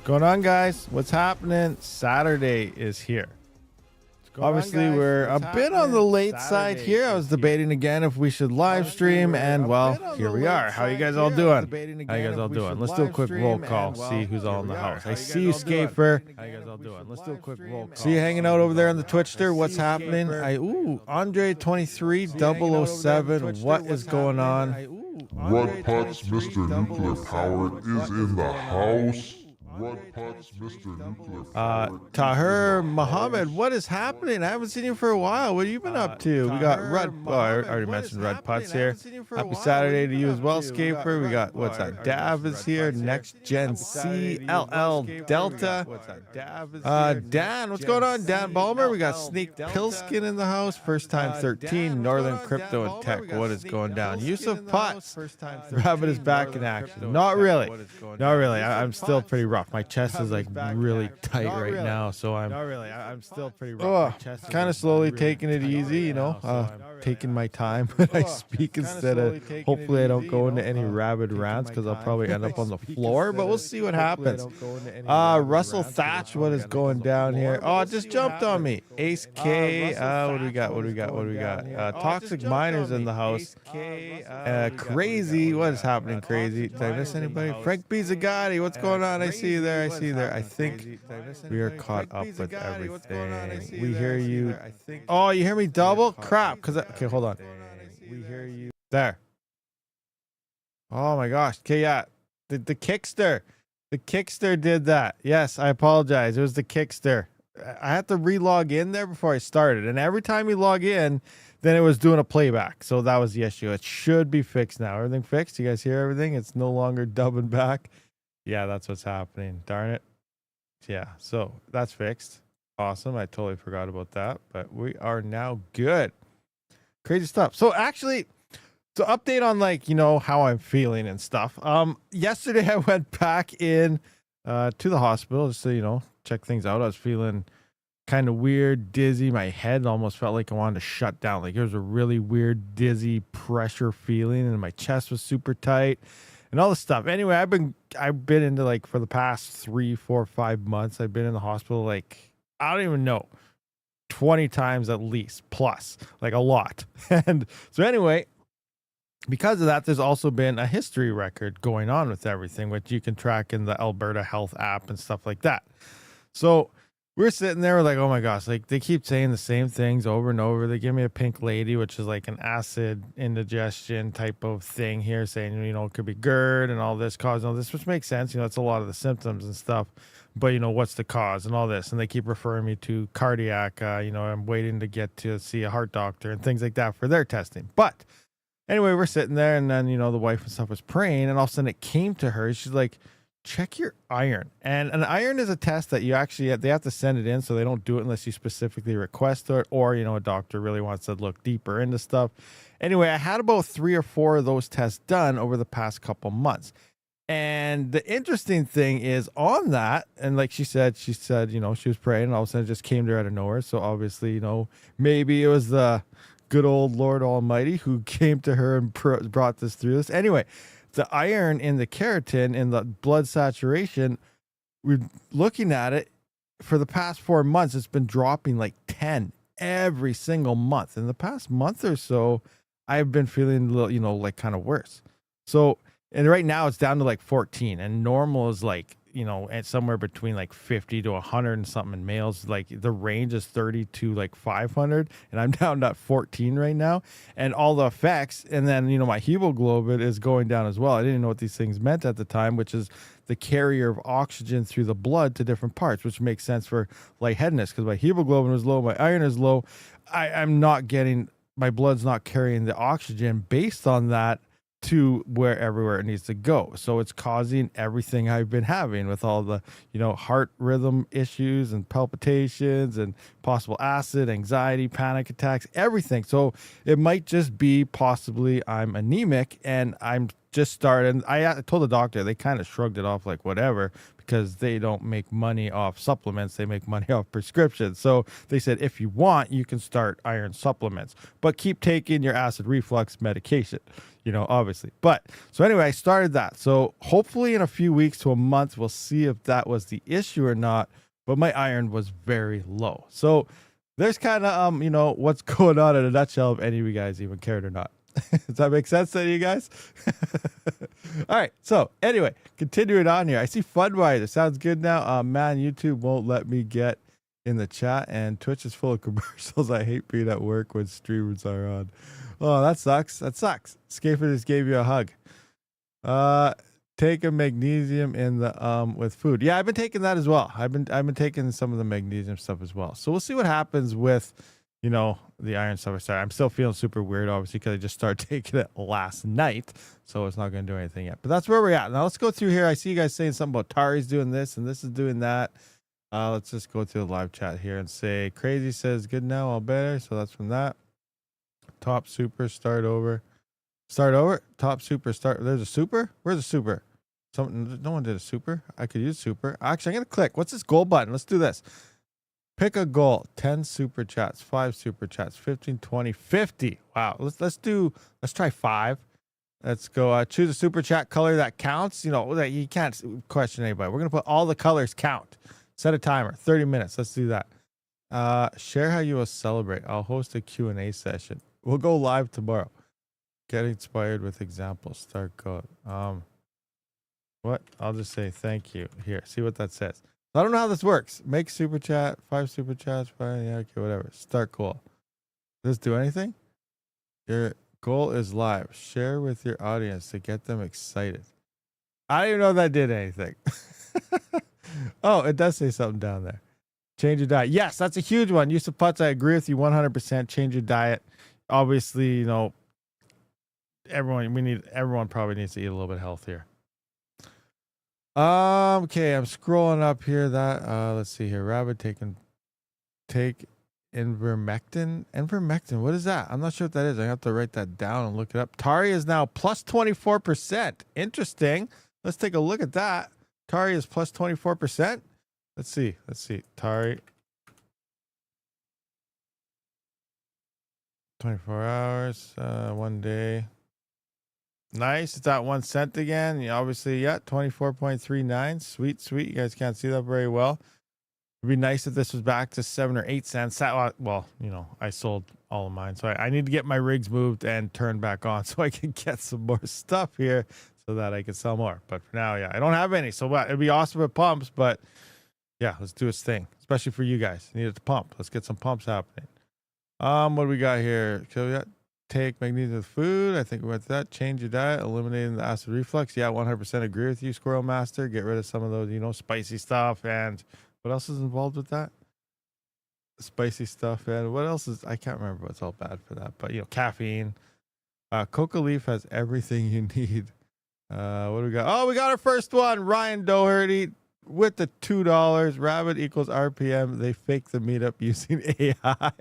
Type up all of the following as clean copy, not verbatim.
going on, guys? What's happening? Saturday is here. Obviously, we're a bit on the late side here. I was debating again if we should live stream, and well, here we are. How you guys all doing? How you guys all doing? Let's do a quick roll call, see who's all in the house. I see you, Scafer. How you guys all doing? Let's do a quick roll call. See you hanging out over there on the Twitchster. What's happening? Ooh, Andre23 007. What is going on? Rudputz, Mr. Nuclear Powered is in the house. Rudputz, Mr. Nuclear Powered. Tahir Muhammad, what is happening? I haven't seen you for a while. What have you been up to? We got Rud. Oh, I already mentioned Rudputz here. Happy Saturday to you as well, Scaper. We got, what's that? Dav is here. Next Gen CLL Delta. Dan, what's going on? Dan Balmer. We got Sneak Pilskin in the house. First time 13. Northern Crypto and Tech. What is going down? Yusuf Potts. Rabid is back in action. Not really. Not really. I'm still pretty rough. My chest is like really tight right now, so I'm still pretty rough. Kind of slowly taking it easy, you know, taking my time when I speak instead of, hopefully I don't go into any rabid rants because I'll probably end up on the floor, but we'll see what happens. Russell Thatch, what is going down here? Oh, it just jumped on me. Ace K, what do we got? What do we got? What do we got? Toxic Miners in the house. Crazy, what is happening, Crazy? Did I miss anybody? Frank B. Zagatti, what's going on? I see you there. I see you there. I think we are caught up with everything. We hear you. Oh, you hear me double? Crap. Okay, hold on. We hear you there. Oh my gosh. Okay, yeah. The Kickster. The Kickster did that. Yes, I apologize. It was the Kickster. I had to re-log in there before I started, and every time you log in, then it was doing a playback. So that was the issue. It should be fixed now. Everything fixed? You guys hear everything? It's no longer dubbing back. Yeah, that's what's happening. Darn it. Yeah, so that's fixed. Awesome. I totally forgot about that, but we are now good. Crazy stuff. So actually, to update on, like, you know, how I'm feeling and stuff. Yesterday I went back in to the hospital just to, you know, check things out. I was feeling kind of weird, dizzy. My head almost felt like I wanted to shut down. Like, there was a really weird, dizzy pressure feeling, and my chest was super tight. And all this stuff. Anyway, I've been into, like, for the past 3, 4, 5 months, I've been in the hospital, like, I don't even know, 20 times at least, plus, like, a lot. And so anyway, because of that, there's also been a history record going on with everything, which you can track in the Alberta Health app and stuff like that. So we're sitting there, we're like, oh my gosh, like, they keep saying the same things over and over. They give me a pink lady, which is like an acid indigestion type of thing here, saying, you know, it could be GERD and all this, cause all this, which makes sense. You know, it's a lot of the symptoms and stuff, but, you know, what's the cause and all this? And they keep referring me to cardiac, you know, I'm waiting to get to see a heart doctor and things like that for their testing. But anyway, we're sitting there, and then, you know, the wife and stuff was praying, and all of a sudden it came to her. She's like, check your iron. And an iron is a test that you actually, they have to send it in, so they don't do it unless you specifically request it, or, you know, a doctor really wants to look deeper into stuff. Anyway, I had about 3 or 4 of those tests done over the past couple months. And the interesting thing is on that, and like she said, you know, she was praying, and all of a sudden it just came to her out of nowhere. So obviously, you know, maybe it was the good old Lord Almighty who came to her and brought this through this. Anyway, the iron in the keratin in the blood saturation, we're looking at it for the past 4 months. It's been dropping like 10 every single month. In the past month or so, I've been feeling a little, you know, like kind of worse. So, and right now it's down to like 14, and normal is like, you know, and somewhere between like 50 to 100 and something in males. Like, the range is 30 to like 500, and I'm down to 14 right now, and all the effects. And then, you know, my hemoglobin is going down as well. I didn't know what these things meant at the time, which is the carrier of oxygen through the blood to different parts, which makes sense for lightheadedness, because my hemoglobin is low, my iron is low. I'm not getting, my blood's not carrying the oxygen based on that to everywhere it needs to go. So it's causing everything I've been having with all the, you know, heart rhythm issues and palpitations and possible acid, anxiety, panic attacks, everything. So it might just be possibly I'm anemic, and I'm just started. I told the doctor, they kind of shrugged it off like whatever, because they don't make money off supplements. They make money off prescriptions. So they said, if you want, you can start iron supplements, but keep taking your acid reflux medication. you know, obviously. But so anyway, I started that. So hopefully in a few weeks to a month, we'll see if that was the issue or not. But my iron was very low. So there's kind of, you know, what's going on in a nutshell, if any of you guys even cared or not. Does that make sense to you guys? All right. So anyway, continuing on here. I see Funwriter. Sounds good now. Man, YouTube won't let me get in the chat, and Twitch is full of commercials. I hate being at work when streamers are on. Oh, that sucks. That sucks. Scafer just gave you a hug. Take a magnesium in the with food. Yeah, I've been taking that as well. I've been taking some of the magnesium stuff as well. So we'll see what happens with, you know, the iron stuff. Sorry, I'm still feeling super weird, obviously, because I just started taking it last night, so it's not going to do anything yet. But that's where we're at. Now let's go through here. I see you guys saying something about Tari's doing this and this is doing that. Let's just go to the live chat here and say Crazy says good now, all better. So that's from that. Top super, start over. Start over. Top super, start. There's a super. Where's the super? No one did a super. I could use super. Actually, I'm gonna click. What's this goal button? Let's do this. Pick a goal. 10 super chats, 5 super chats, 15, 20, 50. Wow. Let's try 5. Let's go. Choose a super chat color that counts. You know that you can't question anybody. We're gonna put all the colors count. Set a timer. 30 minutes. Let's do that. Share how you will celebrate. I'll host a Q&A session. We'll go live tomorrow. Get inspired with examples. Start code. What? I'll just say thank you. Here, see what that says. I don't know how this works. Make super chat, 5 super chats, 5, yeah, okay, whatever. Start goal. Does this do anything? Your goal is live. Share with your audience to get them excited. I don't even know if that did anything. Oh, it does say something down there. Change your diet. Yes, that's a huge one. Yusuf Putz, I agree with you 100%. Change your diet. Obviously, you know, everyone probably needs to eat a little bit healthier. Okay, I'm scrolling up here. Let's see here. Rabid take ivermectin. Ivermectin, what is that? I'm not sure what that is. I have to write that down and look it up. Tari is now plus 24%. Interesting. Let's take a look at that. Tari is plus 24%. Let's see. Tari. 24 hours, 1 day. Nice. It's at 1 cent again. Yeah, obviously, yeah, 24.39. Sweet. You guys can't see that very well. It'd be nice if this was back to 7 or 8 cents. Well, you know, I sold all of mine. So I need to get my rigs moved and turned back on so I can get some more stuff here so that I can sell more. But for now, yeah, I don't have any. So it'd be awesome if it pumps. But yeah, let's do its thing, especially for you guys. Need it to pump. Let's get some pumps happening. What do we got here? So we got take magnesium with food. I think we went to that. Change your diet, eliminating the acid reflux. Yeah, 100% agree with you, Squirrel Master. Get rid of some of those, you know, spicy stuff. And what else is involved with that? Spicy stuff. And what else is, I can't remember what's all bad for that. But, you know, caffeine. Coca Leaf has everything you need. What do we got? Oh, we got our first one. Ryan Doherty with the $2. Rabid equals RPM. They fake the meetup using AI.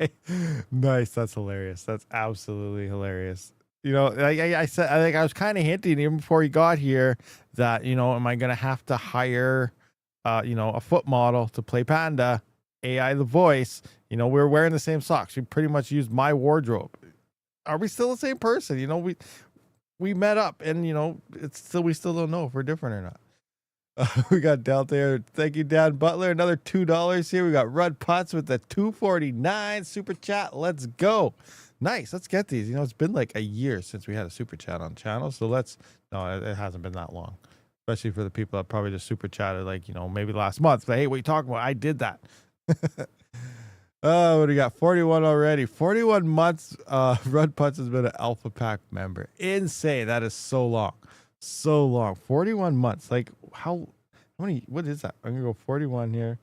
Nice. That's hilarious. That's absolutely hilarious. You know, I said, I think I was kind of hinting even before he got here that, you know, am I going to have to hire, you know, a foot model to play Panda, AI the voice? You know, we're wearing the same socks. We pretty much used my wardrobe. Are we still the same person? You know, we met up and, you know, we still don't know if we're different or not. We got Delta here. Thank you, Dan Butler. Another $2 here. We got Rud Putz with the $2.49 super chat. Let's go. Nice. Let's get these. You know, it's been like a year since we had a super chat on channel. So no, it hasn't been that long, especially for the people that probably just super chatted like, you know, maybe last month. But hey, what are you talking about? I did that. Oh, what do we got? 41 already. 41 months. Rud Putz has been an Alpha Pack member. Insane. That is so long. So long. 41 months. Like how many, what is that? I'm gonna go 41 here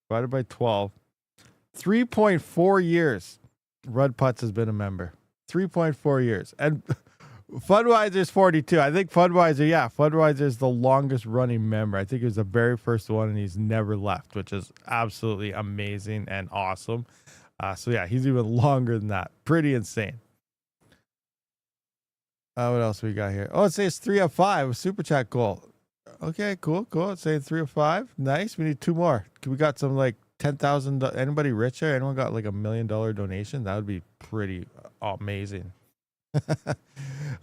divided by 12. 3.4 years Rud Putz has been a member. 3.4 years. And Funwiser's 42. I think Funwiser is the longest running member. I think he was the very first one and he's never left, which is absolutely amazing and awesome. So yeah, he's even longer than that. Pretty insane. What else we got here? Oh, it says 3 of 5 super chat goal. Okay, cool. It's saying 3 of 5. Nice. We need 2 more. We got some like 10,000. Anybody richer? Anyone got like $1 million donation? That would be pretty amazing.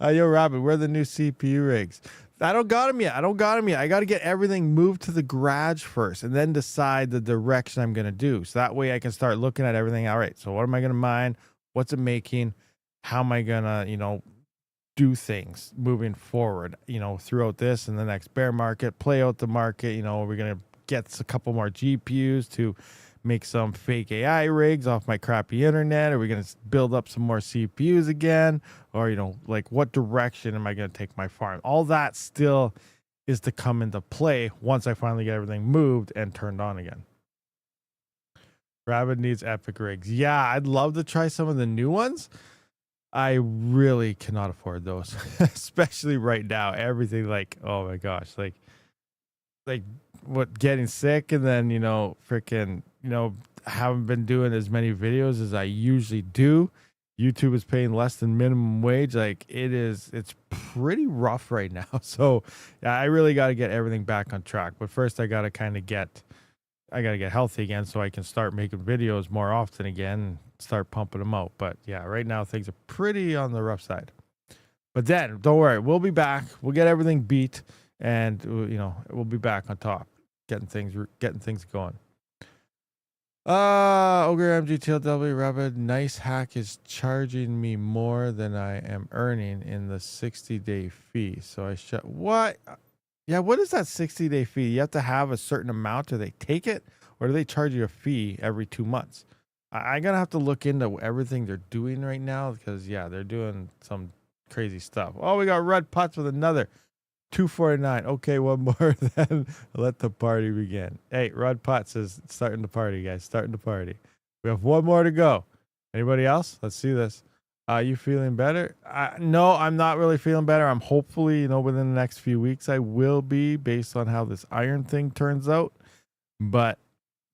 Yo, Rabid, where are the new CPU rigs? I don't got them yet. I got to get everything moved to the garage first and then decide the direction I'm going to do. So that way I can start looking at everything. All right, so what am I going to mine? What's it making? How am I going to, do things moving forward, throughout this and the next bear market, play out the market. We're going to get a couple more GPUs to make some fake AI rigs off my crappy internet. Are we going to build up some more CPUs again? Or, like what direction am I going to take my farm? All that still is to come into play once I finally get everything moved and turned on again. Rabid needs epic rigs. Yeah, I'd love to try some of the new ones. I really cannot afford those, especially right now. Everything oh my gosh, like what, getting sick and then, freaking, haven't been doing as many videos as I usually do. YouTube is paying less than minimum wage. It's pretty rough right now. So yeah, I really got to get everything back on track. But first I got to get healthy again so I can start making videos more often again and start pumping them out. But yeah, right now things are pretty on the rough side. But then don't worry, we'll be back. We'll get everything beat and we'll be back on top, getting things going. Ogre MGTLW Rabid, nice hack is charging me more than I am earning in the 60-day fee. So I what? Yeah, what is that 60-day fee? You have to have a certain amount. Do they take it, or do they charge you a fee every 2 months? I'm gonna have to look into everything they're doing right now because yeah, they're doing some crazy stuff. Oh, we got Red Putts with another 249. Okay, one more, then let the party begin. Hey, Red Putts is starting the party, guys. Starting the party. We have one more to go. Anybody else? Let's see this. You feeling better? No, I'm not really feeling better. I'm hopefully, within the next few weeks, I will be, based on how this iron thing turns out. But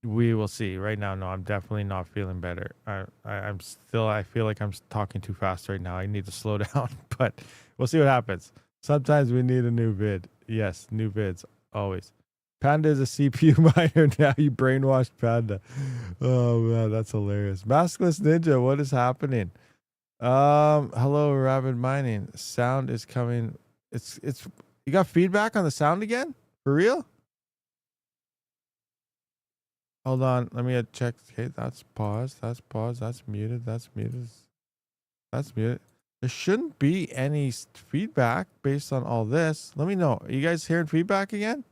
we will see. Right now, no, I'm definitely not feeling better. I feel like I'm talking too fast right now. I need to slow down, but we'll see what happens. Sometimes we need a new vid. Yes, new vids, always. Panda is a CPU miner now. You brainwashed Panda. Oh, man, that's hilarious. Maskless Ninja, what is happening? Hello, rabidmining. Sound is coming. It's. You got feedback on the sound again? For real? Hold on. Let me check. Okay, that's paused. That's paused. That's muted. That's muted. That's muted. There shouldn't be any feedback based on all this. Let me know. Are you guys hearing feedback again?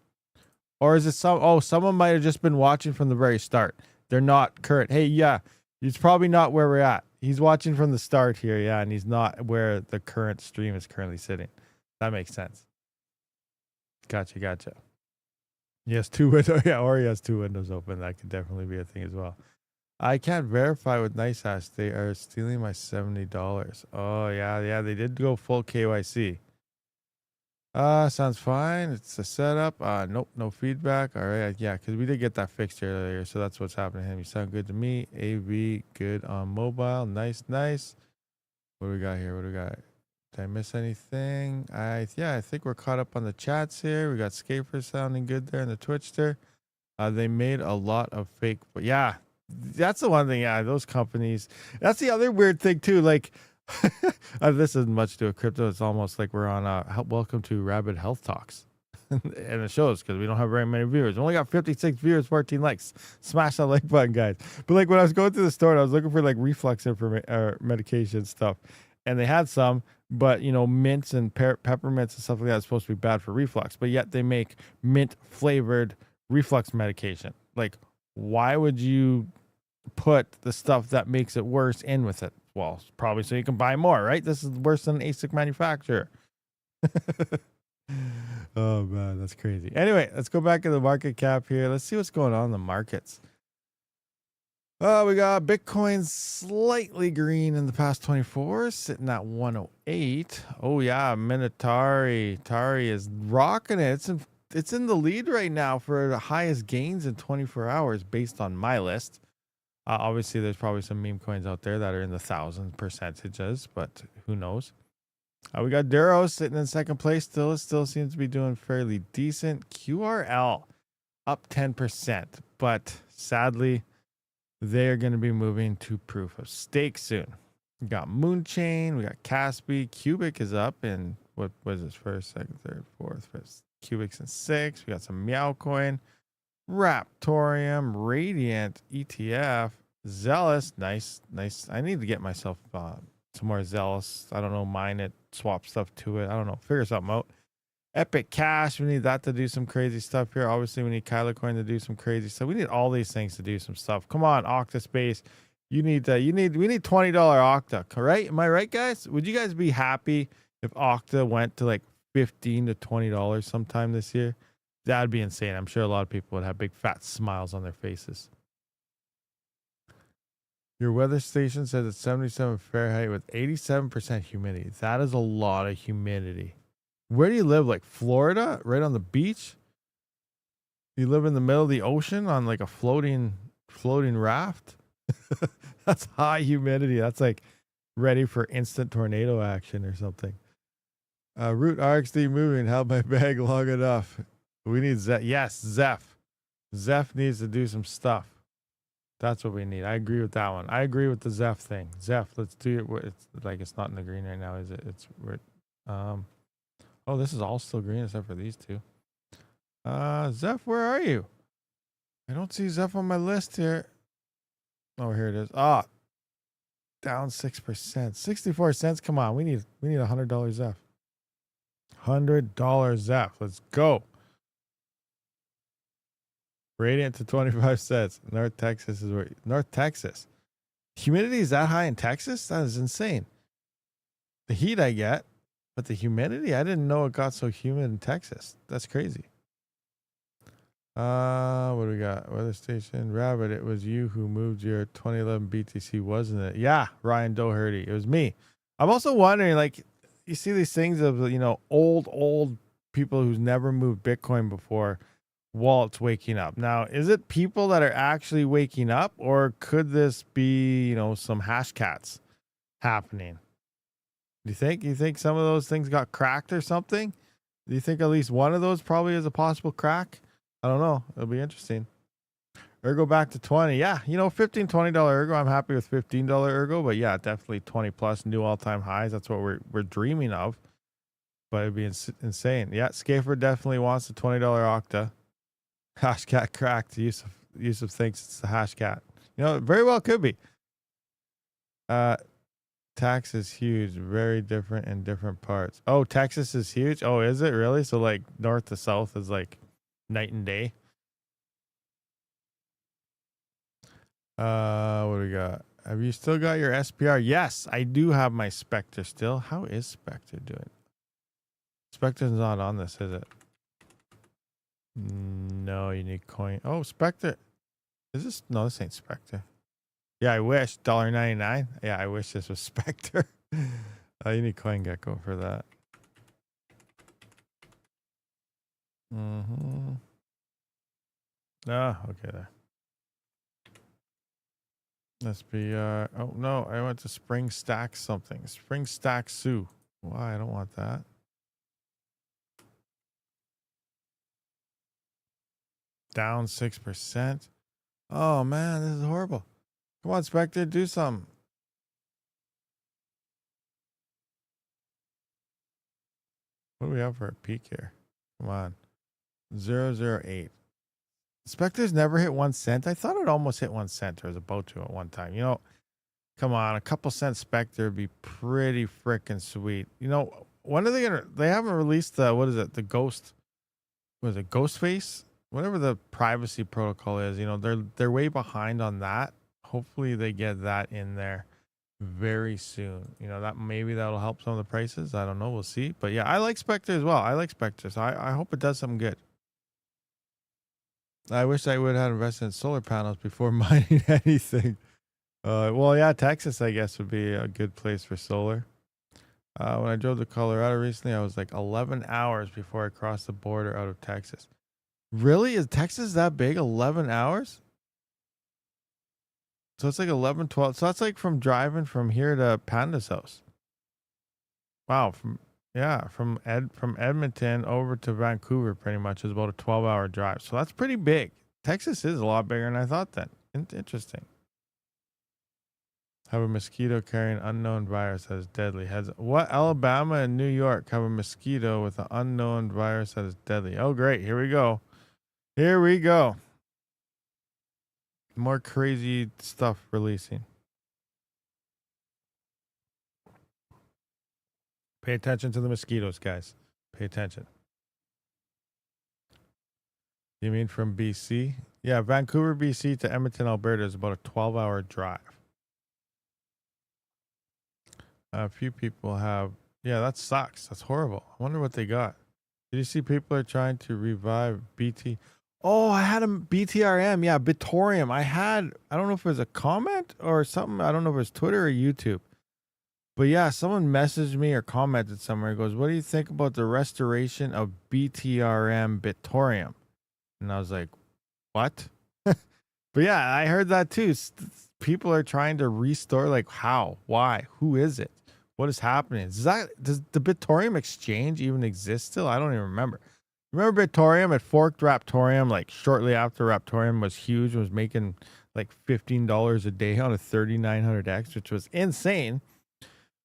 Or is it someone might have just been watching from the very start. They're not current. Hey, yeah, it's probably not where we're at. He's watching from the start here, yeah, and he's not where the current stream is currently sitting. That makes sense. Gotcha. He has two windows, yeah, or he has two windows open. That could definitely be a thing as well. I can't verify with NiceHash. They are stealing my $70. Oh, yeah, they did go full KYC. Sounds fine. It's a setup. Nope, no feedback. All right, yeah, because we did get that fixed earlier, so that's what's happening to him. You sound good to me. AV, good on mobile. Nice. What do we got here? Did I miss anything? I think we're caught up on the chats here. We got Scaper sounding good there in the Twitch there. They made a lot of fake, but yeah, that's the one thing. Yeah, those companies. That's the other weird thing too. Like, this isn't much to do with crypto. It's almost like we're on welcome to Rabid Health Talks. And it shows because we don't have very many viewers. We only got 56 viewers, 14 likes. Smash that like button, guys. But like when I was going through the store, I was looking for like reflux medication stuff. And they had some, but mints and peppermints and stuff like that is supposed to be bad for reflux. But yet they make mint flavored reflux medication. Like, why would you put the stuff that makes it worse in with it? Well, probably so you can buy more, right? This is worse than an ASIC manufacturer. Oh man, that's crazy. Anyway, let's go back to the market cap here. Let's see what's going on in the markets. We got Bitcoin slightly green in the past 24, sitting at 108. Oh yeah, Tari is rocking it. It's in the lead right now for the highest gains in 24 hours based on my list. Obviously, there's probably some meme coins out there that are in the 1,000%, but who knows? We got Duro sitting in second place. Still seems to be doing fairly decent. QRL up 10%, but sadly, they are going to be moving to proof of stake soon. We got Moonchain. We got Kaspa. Cubic is up in what was this? First, second, third, fourth, fifth. Cubic's in 6. We got some Meow Coin. Raptorium. Radiant. ETF. Zealous. Nice. I need to get myself some more Zealous. I don't know. Mine it. Swap stuff to it. I don't know. Figure something out. Epic Cash. We need that to do some crazy stuff here. Obviously, we need Kylo Coin to do some crazy stuff. We need all these things to do some stuff. Come on, Octa.Space. We need $20 Octa, right? Am I right, guys? Would you guys be happy if Octa went to like $15 to $20 sometime this year? That'd be insane. I'm sure a lot of people would have big fat smiles on their faces. Your weather station says it's 77 Fahrenheit with 87% humidity. That is a lot of humidity. Where do you live? Like Florida? Right on the beach? You live in the middle of the ocean on like a floating raft? That's high humidity. That's like ready for instant tornado action or something. Root RXD moving. Held my bag long enough. We need Zeph. Yes, Zeph. Zeph needs to do some stuff. That's what we need. I agree with that one. I agree with the Zeph thing. Zeph, let's do it. It's like it's not in the green right now, is it? Oh, this is all still green except for these two. Zeph, where are you? I don't see Zeph on my list here. Oh, here it is. Down 6%. 64 cents. Come on. We need $100 Zeph. $100 Zeph. Let's go. Radiant to 25 cents. North Texas is where North Texas. Humidity is that high in Texas? That is insane. The heat I get, but the humidity, I didn't know it got so humid in Texas. That's crazy. What do we got? Weather station. Rabid, it was you who moved your 2011 BTC, wasn't it? Yeah, Ryan Doherty. It was me. I'm also wondering, like, you see these things of, old people who's never moved Bitcoin before while it's waking up. Now, is it people that are actually waking up, or could this be, some hash cats happening? Do you think some of those things got cracked or something? Do you think at least one of those probably is a possible crack? I don't know. It'll be interesting. Ergo back to 20. Yeah, $15, $20 Ergo. I'm happy with $15 Ergo, but yeah, definitely 20 plus new all-time highs. That's what we're dreaming of. But it'd be insane. Yeah, Scafer definitely wants the $20 Octa. Hashcat cracked. Yusuf thinks it's the Hashcat. It very well could be. Tax is huge. Very different in different parts. Oh, Texas is huge? Oh, is it really? So like north to south is like night and day. What do we got? Have you still got your SPR? Yes, I do have my Spectre still. How is Spectre doing? Spectre's not on this, is it? No, you need coin. Oh, Spectre. Is this? No, this ain't Spectre. Yeah, I wish. $1.99. Yeah, I wish this was Spectre. You need CoinGecko for that. Okay there. SPR. Oh no, I went to Spring Stack something. Spring Stack Sue. Why? I don't want that. Down 6%. Oh man, this is horrible. Come on, Spectre, do something. What do we have for a peak here? Come on. 008. Spectre's never hit 1 cent. I thought it almost hit 1 cent, or was about to at one time. Come on, a couple cents Spectre would be pretty freaking sweet. When are they gonna? They haven't released the the Ghost. What is it? Ghostface? Whatever the privacy protocol is. They're way behind on that. Hopefully they get that in there very soon. Maybe that'll help some of the prices. I don't know. We'll see. But yeah, I like Spectre as well. I like Spectre, so I hope it does something good. I wish I would have invested in solar panels before mining anything. Well, yeah, Texas, I guess, would be a good place for solar. When I drove to Colorado recently, I was like 11 hours before I crossed the border out of Texas. Really? Is Texas that big? 11 hours? So it's like 11, 12. So that's like from driving from here to Panda's house. Wow. From Edmonton over to Vancouver pretty much is about a 12-hour drive. So that's pretty big. Texas is a lot bigger than I thought then. Interesting. have a mosquito carrying unknown virus that is deadly. What Alabama and New York have a mosquito with an unknown virus that is deadly? Oh, great. Here we go. Here we go. More crazy stuff releasing. Pay attention to the mosquitoes, guys. Pay attention. You mean from BC? Yeah, Vancouver, BC to Edmonton, Alberta is about a 12-hour drive. A few people have... Yeah, that sucks. That's horrible. I wonder what they got. Did you see people are trying to revive BT? Oh, I had a BTRM. Yeah, Bitorium. I don't know if it was a comment or something. I don't know if it was Twitter or YouTube. But yeah, someone messaged me or commented somewhere. He goes, what do you think about the restoration of BTRM Bitorium? And I was like, what? But yeah, I heard that too. People are trying to restore, like how, why, who is it? What is happening? Does the Bitorium exchange even exist still? I don't even remember. Remember Bitorium? It forked Raptorium like shortly after Raptorium was huge, was making like $15 a day on a 3900X, which was insane.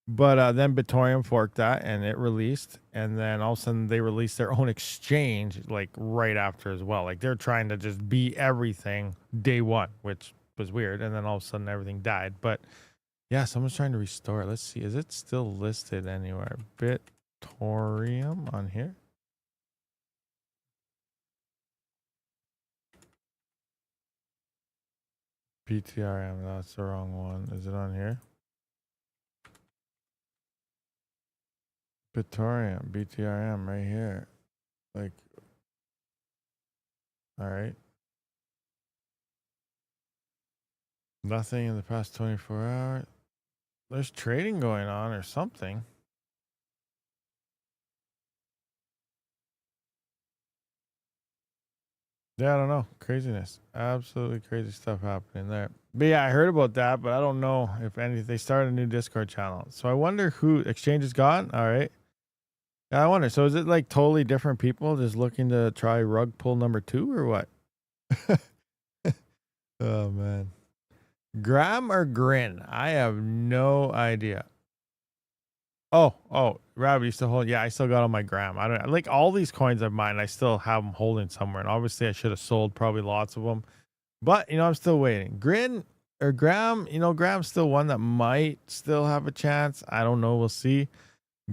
But then Bitorium forked that and it released, and then all of a sudden they released their own exchange like right after as well. Like they're trying to just be everything day one, which was weird. And then all of a sudden everything died. But yeah, someone's trying to restore it. Let's see. Is it still listed anywhere? Bitorium on here? BTRM. That's the wrong one. Is it on here? Bitorium. BTRM right here. Like, all right. Nothing in the past 24 hours. There's trading going on or something. Yeah, I don't know. Craziness. Absolutely crazy stuff happening there. But yeah, I heard about that, but I don't know if anything. They started a new Discord channel. So I wonder who Exchange is gone. All right. Yeah, I wonder. So is it like totally different people just looking to try rug pull number 2 or what? Oh, man. Gram or Grin? I have no idea. Oh, Rabid, you still hold? Yeah, I still got on my gram. I don't like all these coins of mine. I still have them holding somewhere, and obviously I should have sold probably lots of them, but I'm still waiting. Grin or Gram? Gram's still one that might still have a chance. I don't know. We'll see.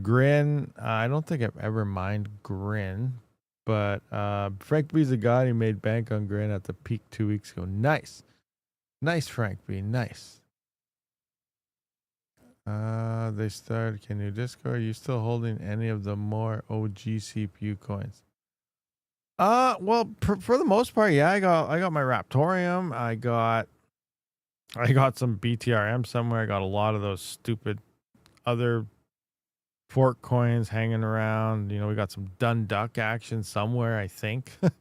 Grin, I don't think I've ever mined Grin, but Frank B's a guy who made bank on Grin at the peak 2 weeks ago. Nice, Frank B. Nice. They started. Can you Discord? Are you still holding any of the more OG CPU coins? Well, for the most part, yeah. I got my Raptorium. I got some BTRM somewhere. I got a lot of those stupid other fork coins hanging around. We got some done duck action somewhere. I think that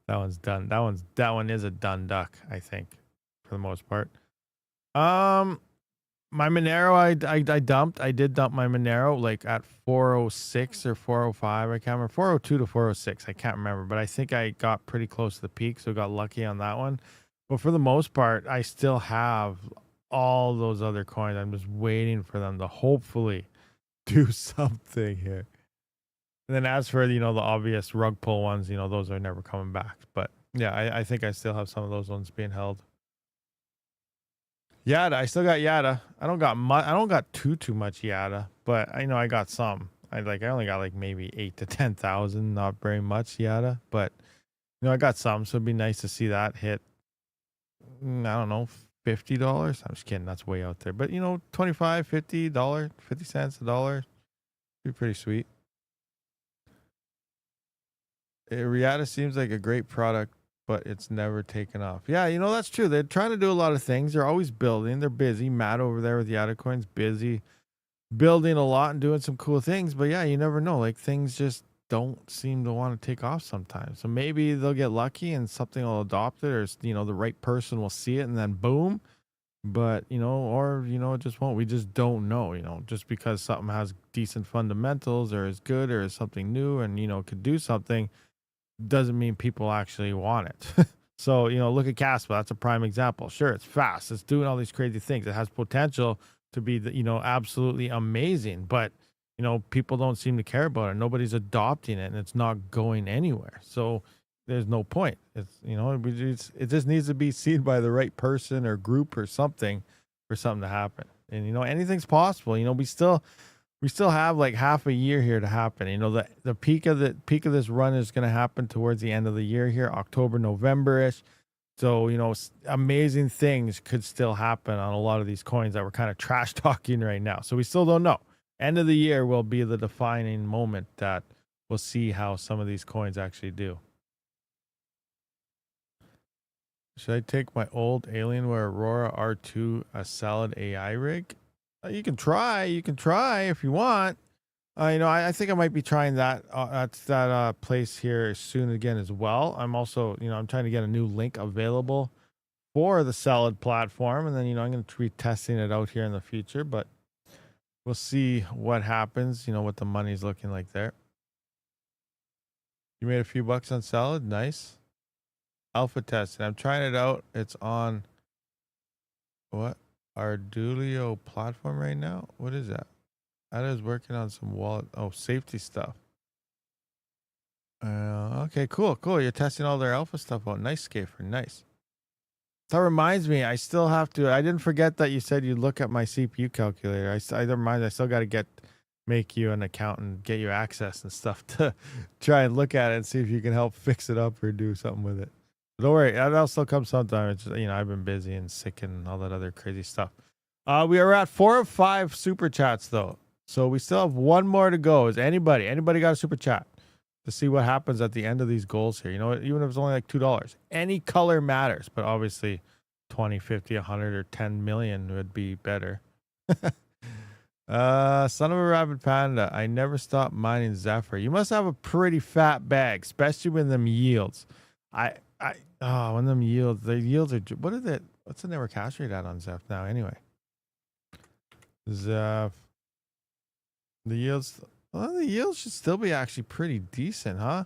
one's done. That one is a done duck. I think for the most part. My Monero, I dumped. I did dump my Monero like at 406 or 405. I can't remember. 402 to 406. I can't remember, but I think I got pretty close to the peak, so got lucky on that one. But for the most part, I still have all those other coins. I'm just waiting for them to hopefully do something here. And then as for, the obvious rug pull ones, those are never coming back. But yeah, I think I still have some of those ones being held. Yada, I still got Yada. I don't got too much Yada, but I know I got some. I only got like maybe 8 to 10,000, not very much Yada, but I got some, so it'd be nice to see that hit. I don't know, $50. I'm just kidding, that's way out there. But $25, $50, 50 cents, $1, be pretty sweet. Yada seems like a great product, but it's never taken off. Yeah, that's true. They're trying to do a lot of things. They're always building. They're busy. Matt over there with Yada Coins, busy building a lot and doing some cool things. But yeah, you never know. Like things just don't seem to want to take off sometimes. So maybe they'll get lucky and something will adopt it, or the right person will see it and then boom. But or it just won't. We just don't know. Just because something has decent fundamentals or is good or is something new and could do something, doesn't mean people actually want it. So, you know, look at Kaspa. That's a prime example. Sure, it's fast. It's doing all these crazy things. It has potential to be, you know, absolutely amazing. But, you know, people don't seem to care about it. Nobody's adopting it, and it's not going anywhere. So there's no point. It's, you know, it just needs to be seen by the right person or group or something for something to happen. And, you know, anything's possible. You know, we still have like half a year here to happen. You know, the peak of this run is going to happen towards the end of the year here, October, November-ish. So, you know, amazing things could still happen on a lot of these coins that we're kind of trash talking right now. So we still don't know. End of the year will be the defining moment that we'll see how some of these coins actually do. Should I take my old Alienware Aurora R2 a solid AI rig? You can try if you want. You know, I think I might be trying that at that place here soon again as well. I'm also, you know, I'm trying to get a new link available for the Solid platform, and then, you know, I'm going to be testing it out here in the future, but we'll see what happens, you know, what the money's looking like there. You made a few bucks on Solid. Nice. Alpha testing. I'm trying it out. It's on what? Arduino platform right now. What is that? That is working on some wallet. Oh, safety stuff. Okay, cool. You're testing all their alpha stuff out. Nice, Scafer. Nice. That reminds me, I still have to. I didn't forget that you said you'd look at my CPU calculator. I still got to make you an account and get you access and stuff to try and look at it and see if you can help fix it up or do something with it. But don't worry, that'll still come sometime. It's just, you know, I've been busy and sick and all that other crazy stuff. We are at 4 of 5 super chats though. So we still have one more to go. Is anybody got a super chat to see what happens at the end of these goals here? You know, even if it's only like $2, any color matters, but obviously 20, 50, 100, or 10 million would be better. Son of a rabbit panda. I never stopped mining Zephyr. You must have a pretty fat bag, especially when them yields. When them yields, the yields are, what is it? What's the network hash rate at on Zeph now anyway? Zeph. The yields should still be actually pretty decent, huh?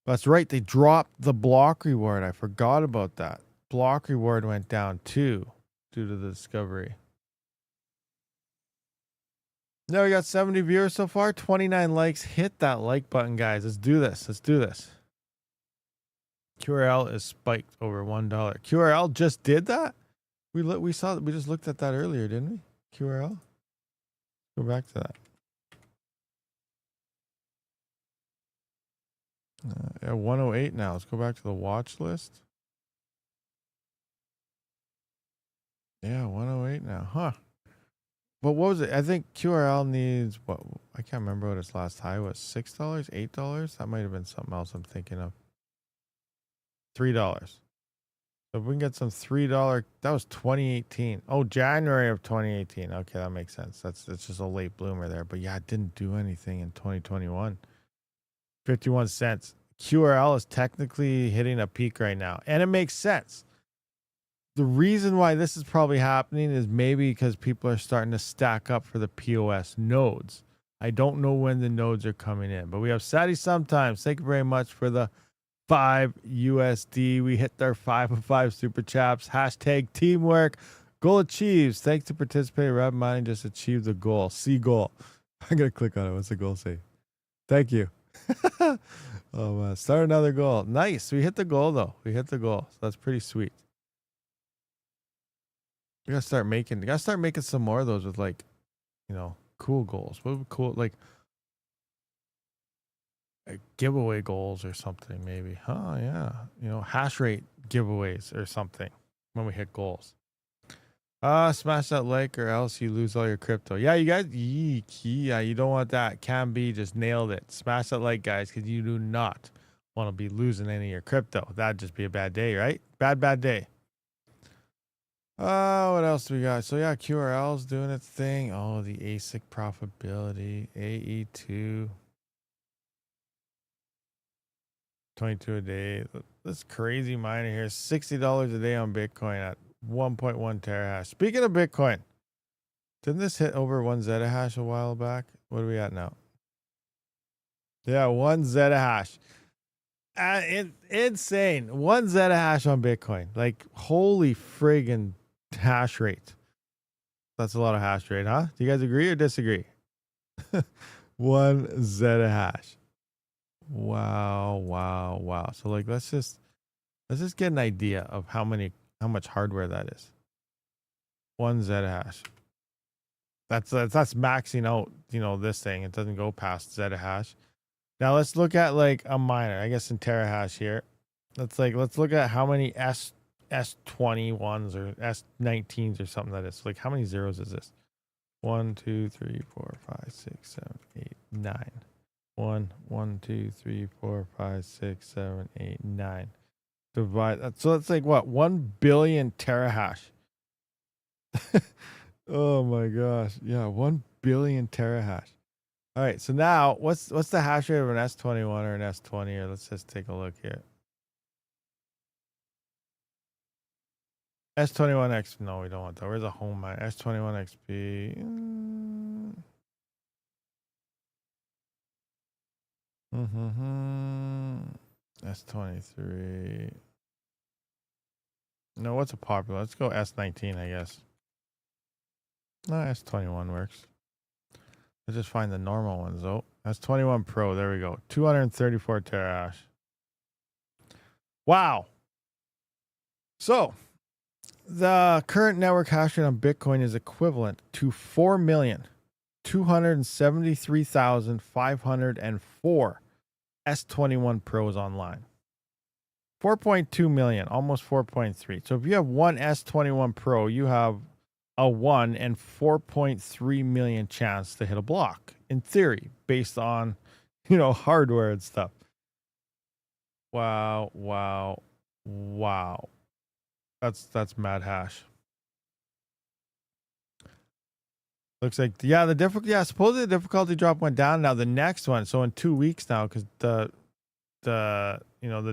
That's right. They dropped the block reward. I forgot about that. Block reward went down too due to the discovery. Now we got 70 viewers so far, 29 likes. Hit that like button, guys. Let's do this. QRL is spiked over $1. QRL just did that? We just looked at that earlier, didn't we? QRL. Go back to that. Yeah, 108 now. Let's go back to the watch list. Yeah, 108 now. Huh. But what was it? I think QRL needs what? I can't remember what its last high was. $6, $8? That might have been something else I'm thinking of. $3. So if we can get some $3, that was 2018. Oh, January of 2018. Okay, that makes sense. It's just a late bloomer there. But yeah, it didn't do anything in 2021. 51 cents. QRL is technically hitting a peak right now. And it makes sense. The reason why this is probably happening is maybe because people are starting to stack up for the POS nodes. I don't know when the nodes are coming in. But we have Sadie sometimes. Thank you very much for the 5 USD. We hit our 5 of 5 super chaps. Hashtag teamwork. Goal achieves. Thanks to participate. rabidmining just achieved the goal. See goal. I'm going to click on it. What's the goal say? Thank you. Oh, man. Start another goal. Nice. We hit the goal, though. So that's pretty sweet. We gotta start making some more of those with, like, you know, cool goals. What would be cool? Like giveaway goals or something, maybe. Oh, yeah. You know, hash rate giveaways or something when we hit goals. Smash that like or else you lose all your crypto. Yeah, you guys. Yeah, you don't want that. Cam B just nailed it. Smash that like, guys, because you do not want to be losing any of your crypto. That'd just be a bad day, right? Bad day. What else do we got? So yeah, QRL's doing its thing. Oh, the asic profitability. AE2. 22 a day. This crazy miner here. $60 a day on Bitcoin at 1.1 terahash. Speaking of Bitcoin, didn't this hit over 1 zettahash a while back? What are we at now? Yeah, 1 zettahash. Insane. 1 zettahash on Bitcoin. Like, holy friggin' hash rate. That's a lot of hash rate, huh? Do you guys agree or disagree? 1 zettahash. Wow, wow, wow. So like let's just get an idea of how much hardware that is. 1 zettahash. That's maxing out, you know, this thing. It doesn't go past zettahash. Now let's look at like a miner, I guess in terahash here. Let's look at how many S21s or S19s or something that is. Like how many zeros is this? 1, 2, 3, 4, 5, 6, 7, 8, 9. 1, 1, 2, 3, 4, 5, 6, 7, 8, 9. Divide that. So that's like what? 1 billion terahash. Oh my gosh. Yeah, 1 billion terahash. All right, so now what's the hash rate of an S21 or an S20 here? Let's just take a look here. S21X, no, we don't want that. Where's a home mine? S21XP. S23. No, what's a popular? Let's go S19, I guess. No, S21 works. Let's just find the normal ones though. S21 Pro, there we go. 234 terahash. Wow. So the current network hash rate on Bitcoin is equivalent to 4,273,504 S21 Pros online. 4.2 million, almost 4.3. So if you have one S21 Pro, you have a 1 and 4.3 million chance to hit a block, in theory, based on, you know, hardware and stuff. Wow, wow, wow. That's mad hash. Looks like, yeah, supposedly the difficulty drop went down. Now the next one, so in 2 weeks now, because the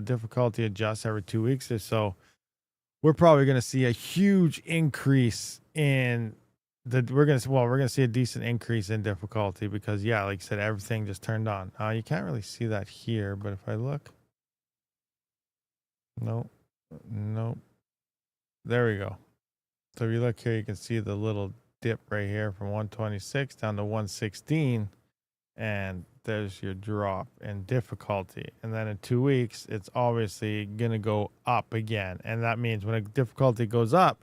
difficulty adjusts every 2 weeks or so, we're probably going to see a huge increase in we're going to see a decent increase in difficulty because, yeah, like I said, everything just turned on. You can't really see that here, but if I look, nope. There we go. So if you look here, you can see the little dip right here from 126 down to 116, and there's your drop in difficulty. And then in 2 weeks, it's obviously going to go up again. And that means when a difficulty goes up,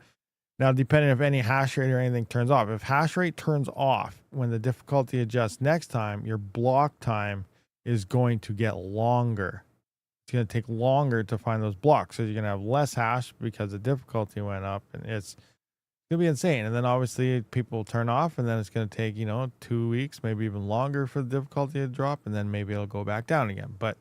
now depending if any hash rate or anything turns off, if hash rate turns off when the difficulty adjusts next time, your block time is going to get longer. It's going to take longer to find those blocks. So you're going to have less hash because the difficulty went up, and it's going to be insane. And then obviously people will turn off, and then it's going to take, 2 weeks, maybe even longer for the difficulty to drop, and then maybe it'll go back down again. But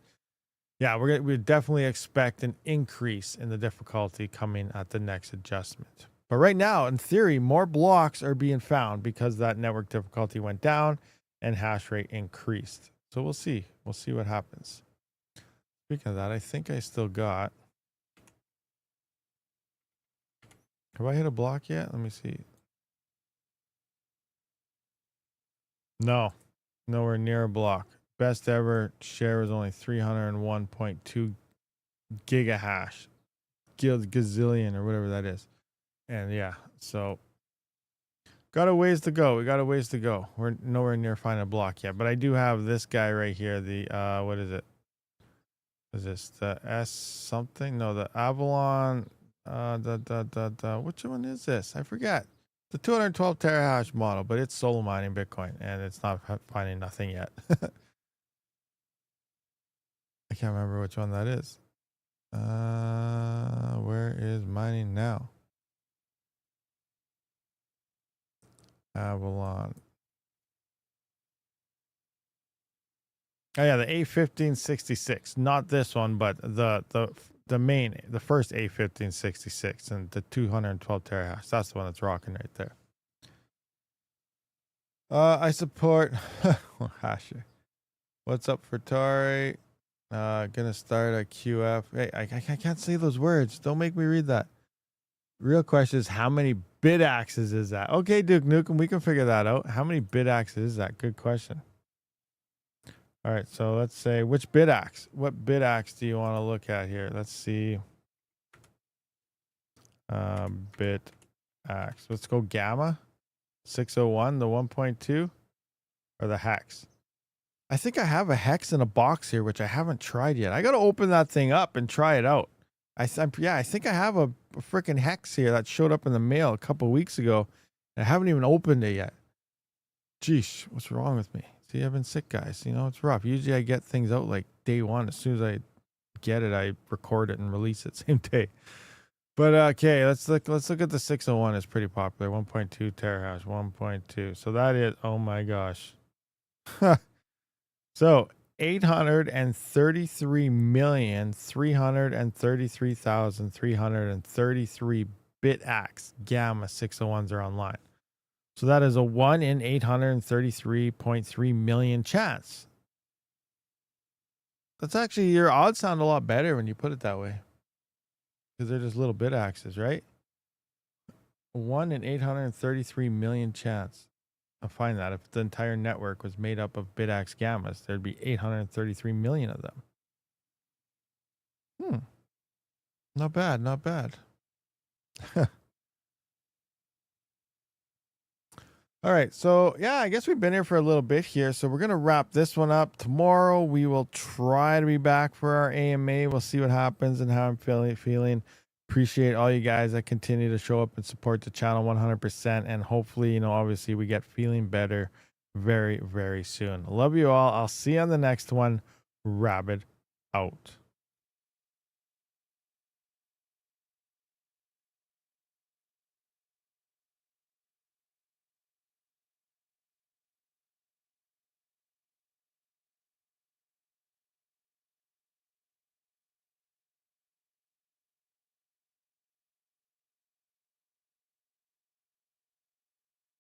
yeah, we definitely expect an increase in the difficulty coming at the next adjustment. But right now, in theory, more blocks are being found because that network difficulty went down and hash rate increased. So we'll see. We'll see what happens. Speaking of that, I think I still got... Have I hit a block yet? Let me see. No. Nowhere near a block. Best ever share was only 301.2 gigahash. Gazillion or whatever that is. And yeah, so... Got a ways to go. We got a ways to go. We're nowhere near finding a block yet. But I do have this guy right here. The, what is it? Is this the S something? No, the Avalon. Which one is this? I forget. The 212 terahash model, but it's solo mining Bitcoin, and it's not finding nothing yet. I can't remember which one that is. Where is mining now? Avalon. Oh yeah, the A1566, not this one, but the first A1566 and the 212 terahash. That's the one that's rocking right there. I support hasher. What's up for Tari? Gonna start a QF. Hey, I can't say those words. Don't make me read that. Real question is, how many bit axes is that? Okay, Duke Nukem, we can figure that out. How many bit axes is that? Good question. All right, so let's say which bit axe? What bit axe do you want to look at here? Let's see. Bit axe. Let's go gamma 601, the 1.2, or the hex. I think I have a hex in a box here, which I haven't tried yet. I got to open that thing up and try it out. I think I have a freaking hex here that showed up in the mail a couple weeks ago. And I haven't even opened it yet. Jeez, what's wrong with me? See, I've been sick, guys. You know, it's rough. Usually I get things out like day one. As soon as I get it, I record it and release it same day. But okay, let's look at the 601. It's pretty popular. 1.2 terahash, 1.2. So that is, oh my gosh. So 833,333,333 bit axe gamma 601s are online. So that is a 1 in 833.3 million chance. That's actually, your odds sound a lot better when you put it that way. Because they're just little bit axes, right? 1 in 833 million chance. I'll find that. If the entire network was made up of bit axe gammas, there'd be 833 million of them. Not bad, not bad. All right, so yeah, I guess we've been here for a little bit here, so we're gonna wrap this one up. Tomorrow we will try to be back for our AMA. We'll see what happens and how I'm feeling. Appreciate all you guys that continue to show up and support the channel 100%, and hopefully, you know, obviously we get feeling better very, very soon. Love you all. I'll see you on the next one. Rabid out.